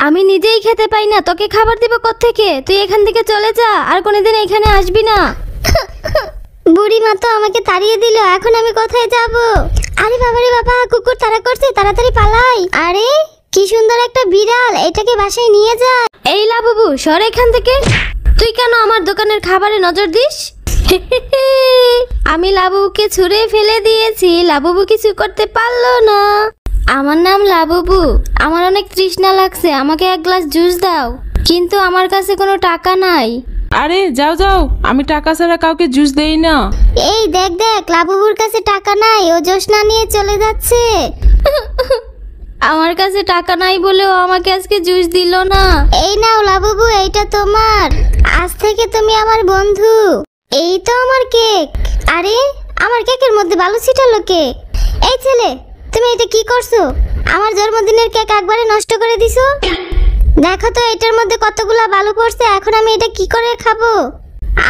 আমি নিজেই খেতে পাই না, তোকে খাবার দিব কোত্থেকে? তুই এখান থেকে চলে যা, আর কোনোদিন এখানে আসবি না। বুড়িমা তো আমাকে তাড়িয়ে দিল, এখন আমি কোথায় যাব? আরে বাবারে বাবা, কুকুর তাড়া করছে, তাড়াতাড়ি পালাই। আরে কি সুন্দর একটা বিড়াল, এটাকে বাসায় নিয়ে যা। এই লাবুবু, সর এখান থেকে। তুই কেন আমার দোকানের খাবারে নজর দিস? আমি লাবুবুকে ছুঁড়ে ফেলে দিয়েছি, লাবুবু কিছু করতে পারলো না। আমার নাম লাবুবু, আমার অনেক তৃষ্ণা লাগছে, আমাকে এক গ্লাস জুস দাও। কিন্তু আমার কাছে কোনো টাকা নাই। আরে যাও যাও, আমি টাকা ছাড়া কাউকে জুস দেই না। এই দেখ দেখ, লাবুবুর কাছে টাকা নাই, ও জোসনা নিয়ে চলে যাচ্ছে। আমার কাছে টাকা নাই বলেও আমাকে আজকে জুস দিল না। এই নাও লাবুবু, এইটা তোমার, আজ থেকে তুমি আমার বন্ধু। এই তো আমার কেক। আরে আমার কেকের মধ্যে বালু ছিটালো কে? এই ছেলে, তুমি এটা কি করছো? আমার জন্মদিনের কেক একবারে নষ্ট করে দিছো। দেখো তো এটার মধ্যে কতগুলা বালু পড়ছে, এখন আমি এটা কি করে খাবো?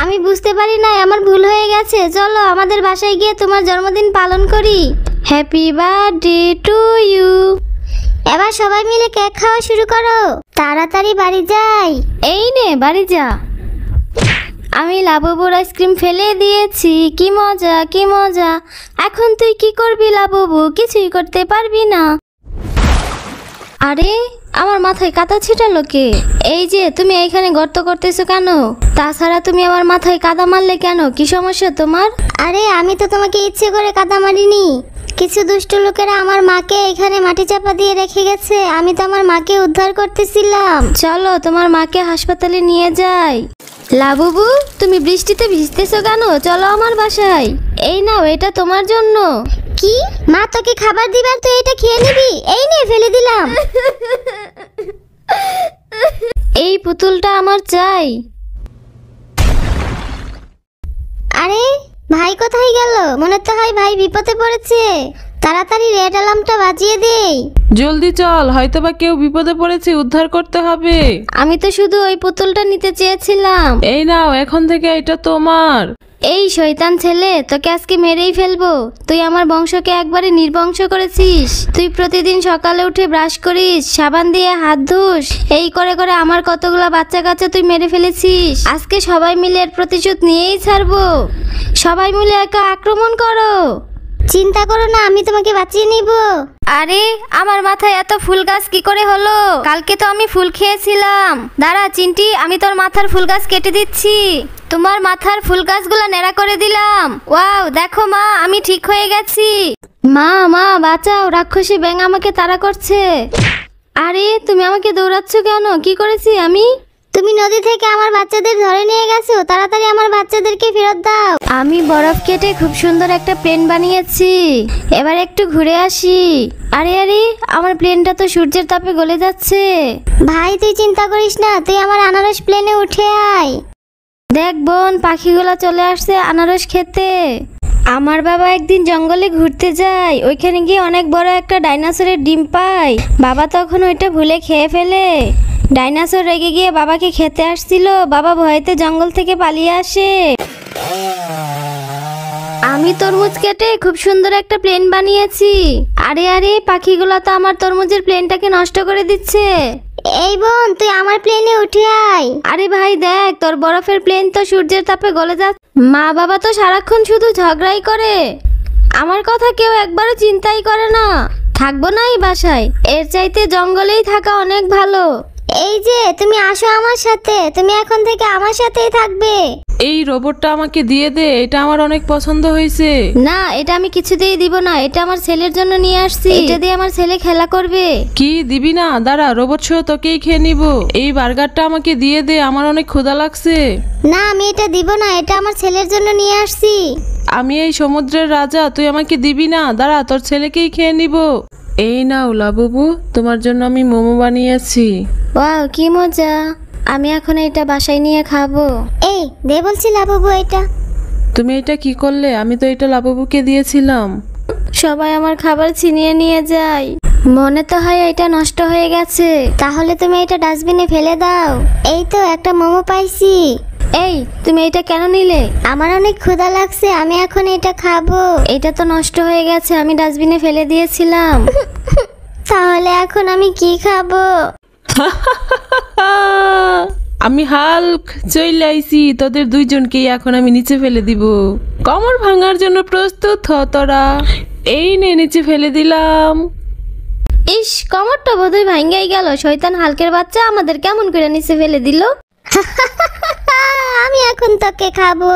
আমি বুঝতে পারি না, আমার ভুল হয়ে গেছে। চলো আমাদের বাসায় গিয়ে তোমার জন্মদিন পালন করি। Happy birthday to you. এবার সবাই মিলে কেক খাওয়া শুরু করো, তাড়াতাড়ি বাড়ি যাই। এই নে বাড়ি যা। আমি লাবুবুর আইসক্রিম ফেলে দিয়েছি, কি মজা কি মজা। এখন তুই কি করবি লাবুবু? কিছুই করতে পারবি না। আরে আমার মাথায় কাদা ছিটালো কে? এই যে তুমি এইখানে গর্ত করতেছো কেন? তাছাড়া তুমি আমার মাথায় কাদা মারলে কেন? কি সমস্যা তোমার? আরে আমি তো তোমাকে ইচ্ছে করে কাদা মারিনি, কিছু দুষ্ট লোকেরা আমার মাকে এখানে মাটি চাপা দিয়ে রেখে গেছে, আমি তো আমার মাকে উদ্ধার করতেছিলাম। চলো তোমার মাকে হাসপাতালে নিয়ে যাই। লাবুবু, তুমি বৃষ্টিতে ভিজতেছো কেন? চলো আমার বাসায়। এই নাও, এটা তোমার জন্য। কি? মা তোকে খাবার দিবার, তুই এটা খেয়ে নিবি? এই নে, ফেলে দিলাম। এই পুতুলটা আমার চাই। আরে ভাই কোথায় গেল? মনে তো হয় ভাই বিপদে পড়েছে। তাড়াতাড়ি রেড অ্যালার্মটা বাজিয়ে দেই। জলদি চল, হয়তোবা কেউ বিপদে পড়েছে, উদ্ধার করতে হবে। আমি তো শুধু ওই পুতুলটা নিতে চেয়েছিলাম। এই নাও, এখন থেকে এটা তোমার। এই শয়তান ছেলে, তোকে আজকে মেরেই ফেলবো। তুই আমার বংশকে একবারে নির্বংশ করেছিস। তুই প্রতিদিন সকালে উঠে ব্রাশ করিস, সাবান দিয়ে হাত ধুস, এই করে করে আমার কতগুলা বাচ্চা কাচ্চা তুই মেরে ফেলেছিস। আজকে সবাই মিলে এর প্রতিশোধ নিয়েই ছাড়বো। সবাই মিলে একা আক্রমণ করো। চিন্তা করো না, আমি তোমাকে বাঁচিয়ে নিব। আরে আমার মাথায় এত ফুল গাছ কি করে হলো? কালকে তো আমি ফুল খেয়েছিলাম। দাঁড়া চিন্টি, আমি তোর মাথার ফুল গাছ কেটে দিচ্ছি। তোমার মাথার ফুল গাছগুলো ন্যাড়া করে দিলাম। ওয়াও, দেখো মা, আমি ঠিক হয়ে গেছি। মা মা বাঁচাও, রাক্ষসী ব্যাঙ আমাকে তাড়া করছে। আরে তুমি আমাকে দৌড়াচ্ছ কেন? কি করেছি আমি? তুমি নদী থেকে আমার বাচ্চাদের ধরে নিয়ে গেছো, তাড়াতাড়ি আমার বাচ্চাদেরকে ফেরত দাও। আমি বরফ কেটে খুব সুন্দর একটা প্লেন বানিয়েছি, এবার একটু ঘুরে আসি। আরে আরে, আমার প্লেনটা তো সূর্যের তাপে গলে যাচ্ছে। ভাই তুই চিন্তা করিস না, তুই আমার আনারস প্লেনে উঠে আয়। দেখ বোন, পাখিগুলা চলে আসছে আনারস খেতে। আমার বাবা একদিন জঙ্গলে ঘুরতে যায়, ওইখানে গিয়ে অনেক বড় একটা ডাইনোসরের ডিম পায়। বাবা তখন ওইটা ভুলে খেয়ে ফেলে। ডাইনোসর রেগে গিয়ে বাবাকে খেতে আসছিল, বাবা ভয়েতে জঙ্গল থেকে পালিয়ে আসে। আমি তরমুজ কেটে খুব সুন্দর একটা প্লেন বানিয়েছি। আরে আরে, পাখিগুলো তো আমার তরমুজের প্লেনটাকে নষ্ট করে দিচ্ছে। এই বোন, তুই আমার প্লেনে উঠে আয়। আরে ভাই দেখ, তোর বরফের প্লেন তো সূর্যের তাপে গলে যাচ্ছে। মা বাবা তো সারাক্ষণ শুধু ঝগড়াই করে, আমার কথা কেউ একবারও চিন্তাই করে না। থাকবো না এই বাসায়, এর চাইতে জঙ্গলেই থাকা অনেক ভালো। এই যে তুমি আসো আমার সাথে, তুমি এখন থেকে আমার সাথেই থাকবে। এই রোবটটা আমাকে দিয়ে দে, এটা আমার অনেক পছন্দ হয়েছে। না, এটা আমি কিছুতেই দিব না, এটা আমার ছেলের জন্য নিয়ে আসছি। এটা দিয়ে আমার ছেলে খেলা করবে। কি দিবি না? দাঁড়া, রোবট সহ তোকেই খেয়ে নিব। এই বার্গারটা আমাকে দিয়ে দে, আমার অনেক ক্ষুধা লাগছে। না, আমি এটা দিব না, এটা আমার ছেলের জন্য নিয়ে আসছি। আমি এই সমুদ্রের রাজা, তুই আমাকে দিবি না? দাঁড়া, তোর ছেলেকেই খেয়ে নিব। এই নাও লাবুবু, তোমার জন্য আমি মোমো বানিয়েছি। ওয়াও, কি মজা। আমি এখন এটা বাসায় নিয়ে খাবো। এই দে বলছি লাবুবু এটা। তুমি এটা কি করলে? আমি তো এটা লাবুবুকে দিয়েছিলাম। সবাই আমার খাবার ছিনিয়ে নিয়ে যায়, মনে তো হয় এটা নষ্ট হয়ে গেছে। তাহলে তুমি এটা ডাস্টবিনে ফেলে দাও। এই তো একটা মোমো পাইছি। এই তুমি এটা কেন নিলে? আমার অনেক ক্ষুধা লাগছে, আমি এখন এটা খাবো। এটা তো নষ্ট হয়ে গেছে, আমি ডাস্টবিনে ফেলে দিয়েছিলাম। তাহলে এখন আমি কি খাবো? আমি হাল্ক চলে আইছি, তোদের দুইজনকেই এখন আমি নিচে ফেলে দিব। কমর ভাঙার জন্য প্রস্তুত হ তোরা। এই নে নিচে ফেলে দিলাম। ইস, কমরটা বোধহয় ভাঙ্গাই গেল। শয়তান হালকের বাচ্চা আমাদের কেমন করে নিচে ফেলে দিল। আমি এখন তোকে খাবো।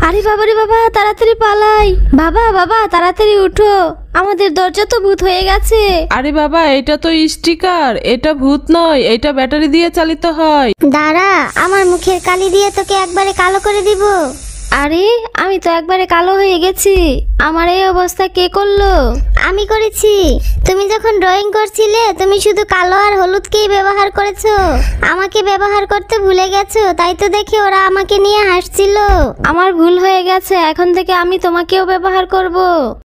আরে বাবা রে বাবা, তাড়াতাড়ি পালাই। বাবা বাবা তাড়াতাড়ি উঠো, আমাদের দরজা তো ভূত হয়ে গেছে। আরে বাবা, এটা তো স্টিকার, এটা ভূত নয়, এটা ব্যাটারি দিয়ে চালিত হয়। দাঁড়া, আমার মুখের কালি দিয়ে তোকে একবারে কালো করে দিব। আরে আমি তো একবারে কালো হয়ে গেছি, আমার এই অবস্থা কে করলো? আমি করেছি। তুমি যখন ড্রয়িং করছিলে তুমি শুধু কালো আর হলুদকেই ব্যবহার করেছো, আমাকে ব্যবহার করতে ভুলে গেছো। তাই তো দেখে ওরা আমাকে নিয়ে হাসছিল। আমার ভুল হয়ে গেছে, এখন থেকে আমি তোমাকেও ব্যবহার করব।